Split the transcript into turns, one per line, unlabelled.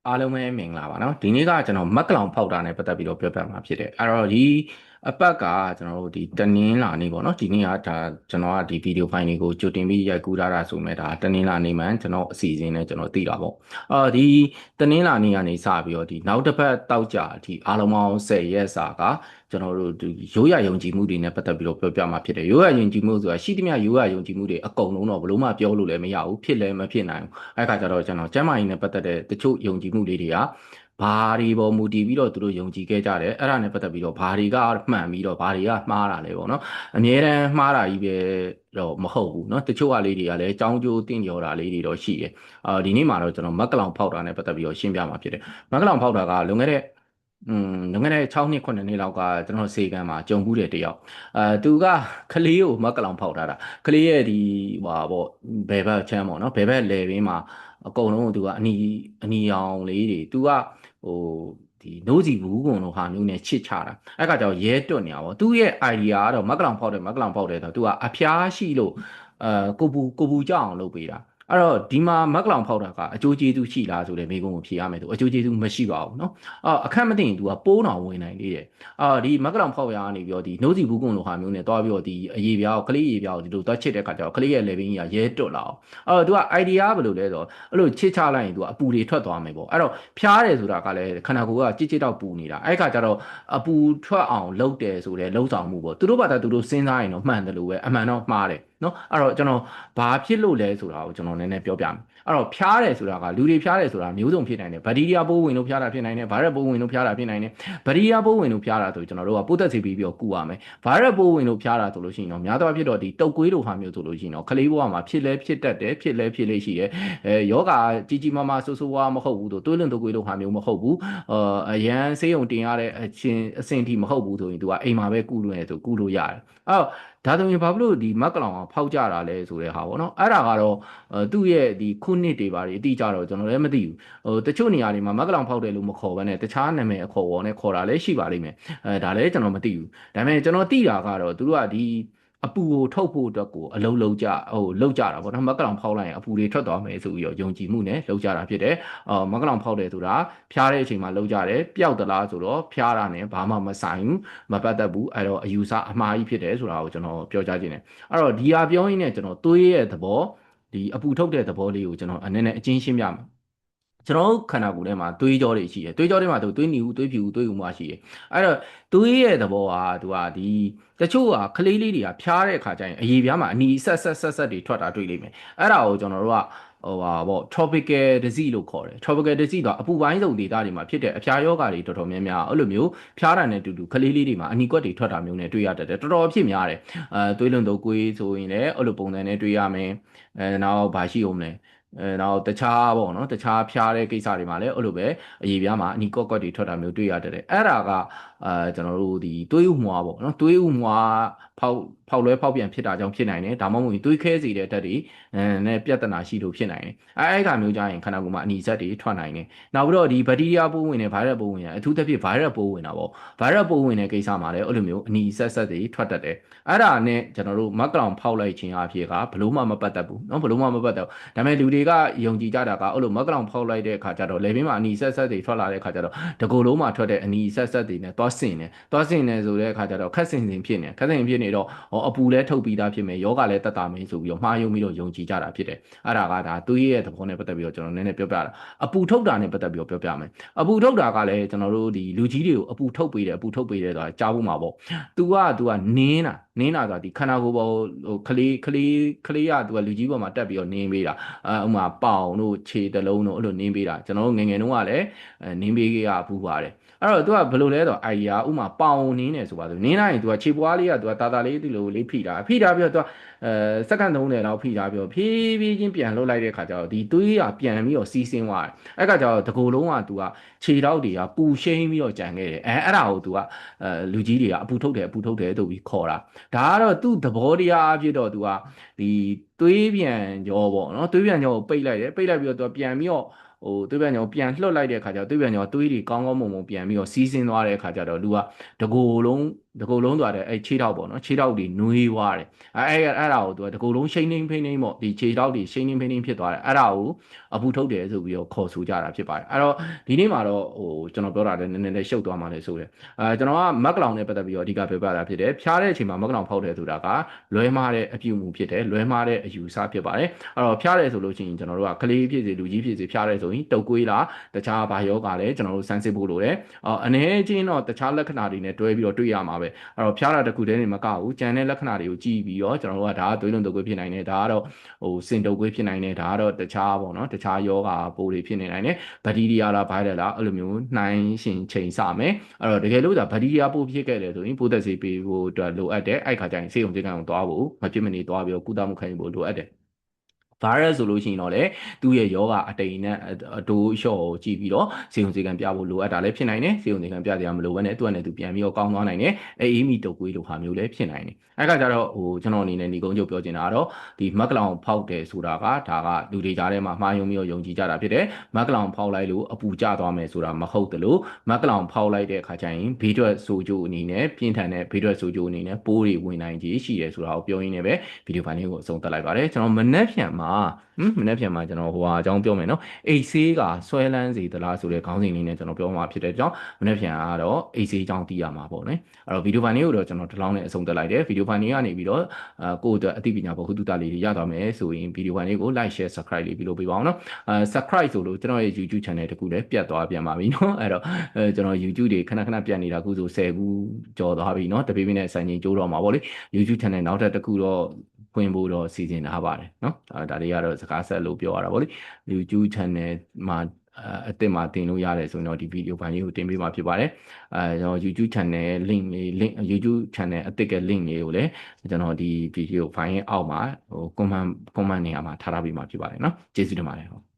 အားလုံးပဲမင်္ဂလာပါเนาะဒီနေ့ကကျွန်တော်မက်ကလောင်ဖောက်တာနဲ့ပတ်သက်ပြီးတော့ပြောပြမှာဖြစ်တယ်အဲ့တော့ဒီအပတ်ကကျွန်တော်တို့ဒီတနင်္လာနေ့ပေါ့เนาะဒီနေ့ကဒါကျွန်တော်ကဒီဗီဒီယိုဖိုင်တွေကိုကြိုတင်ပြီးရိုက်ကူးထားတာဆိုမဲ့ဒါတနင်္လာနေ့မှကျွန်တော်အစီအစဉ်နဲ့ကျွန်တော်သိတာပေါ့ဒီတနင်္လာနေ့ကနေစပြီးတော့ဒီနောက်တစ်ပတ်တောက်ကြဒီအားလုံးပေါင်း10ရက်စာကကျွန်တော်တို့ဒီရိုးရယုံကြည်မှုတွေနဲ့ပတ်သက်ပြီးတော့ပြောပြမှာဖြစ်တယ်ရိုးရယုံကြည်မှုဆိုတာရှိသမျှရိုးရယုံကြည်မှုတွေအကုန်လုံးတော့ဘလို့မှပြောလို့လည်းမရဘူးဖြစ်လည်းမဖြစ်နိုင်ဘူးအဲ့ခါကျတော့ကျွန်တော်ကျမ်းမာရေးနဲ့ပတ်သက်တဲ့တချို့ယုံကြည်မှုလေးတွေကဘာတွေပေါ်မူတည်ပြီးတော့သူတို့ယုံကြည်ခဲ့ကြတယ်အဲ့ဒါနဲ့ပတ်သက်ပြီးတော့ဘာတွေကမှန်ပြီးတော့ဘာတွေကမှားတာလဲပေါ့နော်အမြဲတမ်းမှားတာကြီးပဲတော့မဟုတ်ဘူးเนาะတချို့ကလေးတွေကလည်းចောင်းကျိုးတင့်ကြော်တာလေးတွေတော့ရှိတယ်ဒီနေ့မှာတော့ကျွန်တော်မက်ကလောင်ဖောက်တာနဲ့ပတ်သက်ပြီးတော့ရှင်းပြမှာဖြစ်တယ်မက်ကလောင်ဖောက်တာကလွန်ခဲ့တဲ့6နှစ်9နှစ်လောက်ကကျွန်တော်စေကံမှာကြုံဘူးတယ်တယောက်သူကကလေးကိုမက်ကလောင်ဖောက်ထားတာကလေးရဲ့ဒီဟဟာပေါ့ဘယ်ဘက်ချမ်းပေါ့နော်ဘယ်ဘက်လယ်ဘင်းမှာအကုန်လုံးကသူကအနီရောင်လေးတွေသူကဟိုဒီနိုးစီဘူးကွန်လိုဟာမျိုးနဲ့ချစ်ချတာအဲ့ကကြောင့်ရဲတွတ်နေတာပေါ့သူ့ရဲ့ idea ကတော့မက်ကလောင်ဖောက်တယ်ဆိုတော့သူကအဖျားရှိလို့ကိုပူကြောက်အောင်လုပ်ပေးတာအဲ့တော့ဒီမှာမက်ကလောင်ဖောက်တာကအကျိုးကျေးဇူးရှိလားဆိုတဲ့မေးခွန်းကိုဖြေရမယ်သူအကျိုးကျေးဇူးမရှိပါဘူးเนาะအခက်မသိရင်သူကပိုးတောင်ဝင်နိုင်သေးတယ်ဒီမက်ကလောင်ဖောက်ရကနေပြီးတော့ဒီနိုးစီဘူးကွန်လိုဟာမျိုးနဲ့တွားပြီးတော့ဒီအရေးပြားကိုကလေးရေးပြားကိုဒီလိုတွားချစ်တဲ့ခါကျတော့ကလေးရဲ့ level ကြီးကရဲတွတ်လာအောင်သူက idea ဘယ်လိုလဲဆိုတော့အဲ့လိုချစ်ချလိုက်ရင်သူကအပူတွေထွက်သွားမယ်ပေါ့အဲ့တော့ဖျားတယ်ဆိုတာကလည်းခန္ဓာကိုယ်ကကြစ်တော့ပူနေတာအဲ့ခါကျတော့အပူထွက်အောင်လုပ်တယ်ဆိုတဲ့လှုပ်ဆောင်မှုပေါ့သူတို့ဘာသာသူတို့စဉ်းစားရင်တော့မှန်တယ်လို့ပဲအမှန်တော့မှားတယ်နော်အဲ့တော့ကျွန်တော်ဘာဖြစ်လို့လဲဆိုတာကိုကျွန်တော်နည်းနည်းပြောပြမယ်အဲ့တော့ဖျားတယ်ဆိုတာကလူတွေဖျားတယ်ဆိုတာမျိုးစုံဖြစ်နိုင်တယ်ဘက်တီးရီးယားပိုးဝင်လို့ဖျားတာဖြစ်နိုင်တယ်ဗိုင်းရပ်ပိုးဝင်လို့ဖျားတာဖြစ်နိုင်တယ်ဘက်တီးရီးယားပိုးဝင်လို့ဖျားတာဆိုကျွန်တော်တို့ကပိုးသက်စီပြီးတော့ကုရမယ်ဗိုင်းရပ်ပိုးဝင်လို့ဖျားတာဆိုလို့ရှိရင်တော့များသောအားဖြင့်တော့ဒီတုပ်ကွေးလိုဟာမျိုးဆိုလို့ရှိရင်တော့ကလေးဘဝမှာဖြစ်လဲဖြစ်တတ်တယ်ဖြစ်လဲဖြစ်လေရှိတယ်ယောဂကြီးကြီးမားမားဆိုးဆိုးဝါးမဟုတ်ဘူးတို့တွေးလွန်တုပ်ကွေးလိုဟာမျိုးမဟုတ်ဘူးအရန်ဆေးရုံတင်ရတဲ့အချင်းအဆင့်ထိမဟုတ်ဘူးဆိုရင်သူကအိမ်မှာပဲကုလို့ရဆိုကုလို့ရတယ်အဲ့တော့ဒါဆိုရင်ဘာဖြစ်လို့ဒီမက်ကလောင်ကဖောက်ကြတာလဲဆိုတဲ့ဟာပေါ့နော်အဲ့ဒါကတော့သူ့ရဲ့ဒီခုနှစ်တွေပါတွေအတိအကျတော့ကျွန်တော်လည်းမသိဘူးတချို့နေရာတွေမှာမက်ကလောင်ဖောက်တယ်လို့မခေါ်ဘဲနဲ့တခြားနာမည်အခေါ်ပေါ်နဲ့ခေါ်တာလည်းရှိပါလိမ့်မယ်ဒါလည်းကျွန်တော်မသိဘူးဒါပေမဲ့ကျွန်တော်သိတာကတော့သူတို့ကဒီအပူကိုထုတ်ဖို့အတွက်ကိုအလုံးလုံးကြလောက်ကြတာပေါ့နော်မက်ကလောင်ဖောက်လိုက်ရင်အပူတွေထွက်သွားမယ်ဆိုပြီးတော့ယုံကြည်မှုနဲ့လောက်ကြတာဖြစ်တယ်မက်ကလောင်ဖောက်တယ်ဆိုတာဖျားတဲ့အချိန်မှာလောက်ကြတယ်ပျောက်သလားဆိုတော့ဖျားတာနဲ့ဘာမှမဆိုင်ဘူးမပတ်သက်ဘူးအဲ့တော့အယူဆအမှားကြီးဖြစ်တယ်ဆိုတာကိုကျွန်တော်ပြောကြားခြင်းတယ်အဲ့တော့ဒီဟာပြောရင်းနဲ့ကျွန်တော်သွေးရဲ့သဘောဒီအပူထုတ်တဲ့သဘောလေးကိုကျွန်တော်အနေနဲ့အချင်းရှင်းပြမယ်ကျွန်တော်ခန္ဓာကိုယ်ထဲမှာသွေးကြောတွေရှိတယ်သွေးကြောတွေမှာသူသွေးနီဦးသွေးဖြူဦးသွေးဦးမွားရှိတယ်အဲ့တော့သွေးရဲ့သဘောကသူကဒီတချို့ကကလေးလေးတွေကဖျားတဲ့အခါကျရင်အရေပြားမှာအနီဆက်တွေထွက်တာတွေ့လိမ့်မယ်အဲ့ဒါကိုကျွန်တော်တို့ကဟိုပါပေါ့ tropical disease လို့ခေါ်တယ် tropical disease တော့အပူပိုင်းဆုံးဒေသတွေမှာဖြစ်တဲ့အဖျားယောဂါတွေတော်တော်များများအဲ့လိုမျိုးဖျားတာနဲ့တူတူကလေးလေးတွေမှာအနီကွက်တွေထွက်တာမျိုးနဲ့တွေ့ရတတ်တယ်တော်တော်ဖြစ်များတယ်သွေးလွန်တုပ်ကွေးဆိုရင်လည်းအဲ့လိုပုံစံနဲ့တွေ့ရမယ်နောက်ဘာရှိအောင်လဲနောက်တခြားပေါ့နော်တခြားဖျားတဲ့ကိစ္စတွေမှာလည်းအဲ့လိုပဲအရေးပြားမှာအနီကွက်ကွက်တွေထွက်တာမျိုးတွေ့ရတတ်တယ်အဲ့ဒါကကျွန်တော်တို့ဒီသွေးဥမွားပေါ့နော်သွေးဥမွားဖောက်ပြန်ဖြစ်တာကြောင့်ဖြစ်နိုင်တယ်ဒါမှမဟုတ်သွေးခဲစေတဲ့တက်တွေနဲ့ပြဿနာရှိလို့ဖြစ်နိုင်တယ်အဲ့ဒါမျိုးကြရင်ခန္ဓာကိုယ်မှာအနီစက်တွေထွက်နိုင်တယ်နောက်ပြီးတော့ဒီဘက်တီးရီးယားပိုးဝင်တယ်ဗိုင်းရပ်ပိုးဝင်တယ်အထူးသဖြင့်ဗိုင်းရပ်ပိုးဝင်တာပေါ့ဗိုင်းရပ်ပိုးဝင်တဲ့ကိစ္စမှာလည်းအဲ့လိုမျိုးအနီဆက်တွေထွက်တတ်တယ်အဲ့ဒါနဲ့ကျွန်တော်တို့မက်ကလောင်ဖောက်လိုက်ခြင်းအဖြစ်ကဘလို့မှမပတ်သက်ဘူးเนาะဘလို့မှမပတ်သက်ဘူးဒါပေမဲ့လူတွေကယုံကြည်ကြတာကအဲ့လိုမက်ကလောင်ဖောက်လိုက်တဲ့အခါကျတော့လေဘင်းမှာအနီဆက်တွေထွက်လာတဲ့အခါကျတော့တကူလုံးမှာထွက်တဲ့အနီဆက်တွေနဲ့သွားဆင်တယ်ဆိုတဲ့အခါကျတော့ခက်ဆင်ဖြစ်နေဖြစ်နေတော့အပူလည်းထုတ်ပြီးသားဖြစ်မယ်ယောဂလည်းတက်တာမယ်ဆိုပြီးတော့မှားယုံပြီးတော့ယုံကြည်ကြတာဖြစ်တယ်အဲ့ဒါကဒါသွေးရဲ့သဘောနဲ့ပတ်သက်ပြီးတော့ကျွန်တော်နည်းနည်းပြောပြတာအပူထုတ်တာနဲ့ပတ်သက်ပြီးတော့ပြောပြမယ်အပူထုတ်တာကလည်းကျွန်တော်တို့ဒီလူကြီးတွေကိုအပူထုတ်ပေးတယ်ဆိုတာကြားဖို့မှာပေါ့သူကနင်းတာဆိုတာဒီခန္ဓာကိုယ်ပေါ်ဟိုကလေးကသူကလူကြီးပေါ်မှာတက်ပြီးတော့နင်းပေးတာဥမာပေါင်တို့ခြေတလုံးတို့အဲ့လိုနင်းပေးတာကျွန်တော်တို့ငယ်ငယ်တုန်းကလည်းနင်းပေးခဲ့ရဘူးပါတယ်အဲ့တော့ तू ကဘယ်လိုလဲဆိုတော့ idea ဥမာပေါင်နင်းနေဆိုပါဆိုနင်းလိုက်ရင် तू ကခြေပွားလေးက तू ကတာလေးဒီလိုလေးဖိတာပြီးတော့ तू စက္ကန့်30လောက်ဖိတာပြီးတော့ဖြည်းဖြည်းချင်းပြန်လှုပ်လိုက်တဲ့ခါကျတော့ဒီသွေးကပြန်ပြီးတော့စီးဆင်းသွားတယ်အဲ့ခါကျတော့တကူလုံးက तू ကခြေထောက်တွေကပူရှိန်ပြီးတော့ကြံခဲ့တယ်အဲ့ဒါကို तू ကလူကြီးတွေကအပူထုတ်တယ်ဆိုပြီးခေါ်တာဒါကတော့သူ့သဘောတရားအဖြစ်တော့ तू ကဒီ သွေးပြန်ကြောပေါ့နော်သွေးပြန်ကြောကိုပိတ်လိုက်တယ်ပိတ်လိုက်ပြီးတော့သူကပြန်ပြီးတော့သွေးပြန်ကြောပြန်လှုပ်လိုက်တဲ့အခါကျတော့သွေးပြန်ကြောသွေးတွေကောင်းကောင်းမွန်မွန်ပြန်ပြီးတော့စီးဆင်းသွားတဲ့အခါကျတော့လူကတကိုယ်လုံးသွားတယ်ခြေထောက်ပေါ့နော်ခြေထောက်တွေနွေးသွားတယ်အဲ့ဒါကိုသူကတကိုယ်လုံးရှိန်နှင်းဖိနှင်းပေါ့ဒီခြေထောက်တွေရှိန်နှင်းဖိနှင်းဖြစ်သွားတယ်အဲ့ဒါကိုအပူထုတ်တယ်ဆိုပြီးတော့ခေါ်ဆိုကြတာဖြစ်ပါတယ်အဲ့တော့ဒီနေ့မှာတော့ကျွန်တော်ပြောတာလည်းနည်းနည်းလေးရှုပ်သွားမှလည်းဆိုတယ်ကျွန်တော်ကမက်ကလောင်နဲ့ပတ်သက်ပြီးတော့အဓိကပြောပြတာဖြစ်တယ်ဖျားတဲ့အချိန်မှာမက်ကလောင်ဖောက်တယ်ဆိုတာကလွဲမှားတဲ့အပြုအမူဖြစ်တယ်လွဲမှားတဲ့အယူဆဖြစ်ပါတယ်အဲ့တော့ဖျားတယ်ဆိုလို့ရှိရင်ကျွန်တော်တို့ကကလေးဖြစ်စေလူကြီးဖြစ်စေဖျားတယ်ဆိုရင်တုပ်ကွေးလားတခြားဘာယောဂါလဲကျွန်တော်တို့စမ်းစစ်ဖို့လိုတယ်အနေချင်းတော့တခြားလက္ခဏာတွေနဲ့တွဲပြီးတော့တွေ့ရမှာပဲအဲ့တော့ဖျားတာတစ်ခုတည်းနေမကဘူးကြံတဲ့လက္ခဏာတွေကိုကြည့်ပြီးတော့ကျွန်တော်တို့ကဒါကသွေးလွန်တုပ်ကွေးဖြစ်နိုင်တယ်ဒါကတော့စင်တုပ်ကွေးဖြစ်နိုင်တယ်ဒါကတော့တခြားပေါ့နော်တခြားယောဂါပိုးတွေဖြစ်နေနိုင်တယ်ဘက်တီးရီးယားလားဗိုင်းရပ်လားအဲ့လိုမျိုးနှိုင်းရှင်ချိန်စမယ်အဲ့တော့တကယ်လို့ဒါဘက်တီးရီးယားပိုးဖြစ်ခဲ့တယ်ဆိုရင်ပိုးသက်ဆေးပေးဖို့အတွက်လိုအပ်တယ်အဲ့ခါကျရင်ဆေးရုံဆေးကံကိုသွားဖို့မဖြစ်မနေသွားပြီးတော့ကုသမှုခံယူဖို့လိုအပ်တယ်ဗိုင်းရပ်ဆိုလို့ရှိရင်တော့လေသူ့ရဲ့ယောဂအတိမ်နဲ့အတိုးလျှော့ကိုကြည့်ပြီးတော့စေုံစေကံပြဖို့လိုအပ်တာလည်းဖြစ်နိုင်တယ်စေုံစေကံပြစရာမလိုဘဲနဲ့သူ့အနေနဲ့သူပြန်ပြီးတော့ကောင်းသွားနိုင်တယ်အေးမီတုပ်ကွေးလိုဟာမျိုးလည်းဖြစ်နိုင်တယ်အဲ့ခါကျတော့ကျွန်တော်အနေနဲ့ညီကုန်းချုပ်ပြောချင်တာကတော့ဒီမက်ကလောင်ဖောက်တယ်ဆိုတာကဒါကလူတွေကြားထဲမှာမှားယွင်းပြီးတော့ယုံကြည်ကြတာဖြစ်တယ်မက်ကလောင်ဖောက်လိုက်လို့အပူကျသွားမယ်ဆိုတာမဟုတ်တယ်လို့မက်ကလောင်ဖောက်လိုက်တဲ့အခါကျရင်ဘေးထွက်ဆိုးကျိုးအနေနဲ့ပြင်းထန်တဲ့ဘေးထွက်ဆိုးကျိုးအနေနဲ့ပိုးတွေဝင်နိုင်ခြေရှိတယ်ဆိုတာကိုပြောရင်းနဲ့ပဲဗီဒီယိုဖိုင်လေးကိုအဆုံးသတ်လိုက်ပါတယ်ကျွန်တော်မနေ့ပြန်မှာမနေ့ပြန်မှာကျွန်တော်ဟိုဟာအကြောင်းပြောမယ်နော်အိတ်ဆေးကဆွဲလန်းစေသလားဆိုတဲ့ခေါင်းစဉ်လေးနဲ့ကျွန်တော်ပြောမှာဖြစ်တဲ့ကြောင့်မနေ့ပြန်ကတော့အိတ်ဆေးအကြောင်းသိရမှာပေါ့နော်အဲ့တော့ဗီဒီယိုဖိုင်လေးကိုတော့ကျွန်တော်ဒီလောက်နဲ့အဆုံးသတ်လိုက်တယ်ဗီဒီယိုဖိုင်လေးကနေပြီးတော့ကိုယ့်အတွက်အသိပညာဘဟုတုတလေးတွေရသွားမယ်ဆိုရင်ဗီဒီယိုဖိုင်လေးကို like share subscribe လေးပြုလုပ်ပေးပါအောင်နော်subscribe ဆိုလို့ကျွန်တော်ရဲ့ YouTube channel တခုလည်းပြတ်သွားပြန်ပါပြီနော်အဲ့တော့ကျွန်တော် YouTube တွေခဏခဏပြတ်နေတာအခုဆို10ခုကျော်သွားပြီနော်တပေးပေးနဲ့စံချိန်ကျိုးတော့မှာပေါ့လေ YouTube channel နောက်ထပ်တစ်ခုတော့ဖွင့်ဖို့တော့စီစဉ်ထားပါတယ်เนาะဒါတွေကတော့စကားဆက်လို့ပြောရတာပေါ့လေ YouTube channel မှာအစ်စ်မှာတင်လို့ရတယ်ဆိုတော့ဒီဗီဒီယိုဖိုင်လေးကိုတင်ပေးမှာဖြစ်ပါတယ်ကျွန်တော် YouTube channel link YouTube channel အစ်စ်က link လေးကိုလည်းကျွန်တော်ဒီဗီဒီယိုဖိုင်ရဲ့အောက်မှာcomment နေရာမှာထားပေးမှာဖြစ်ပါတယ်เนาะကျေးဇူးတင်ပါတယ်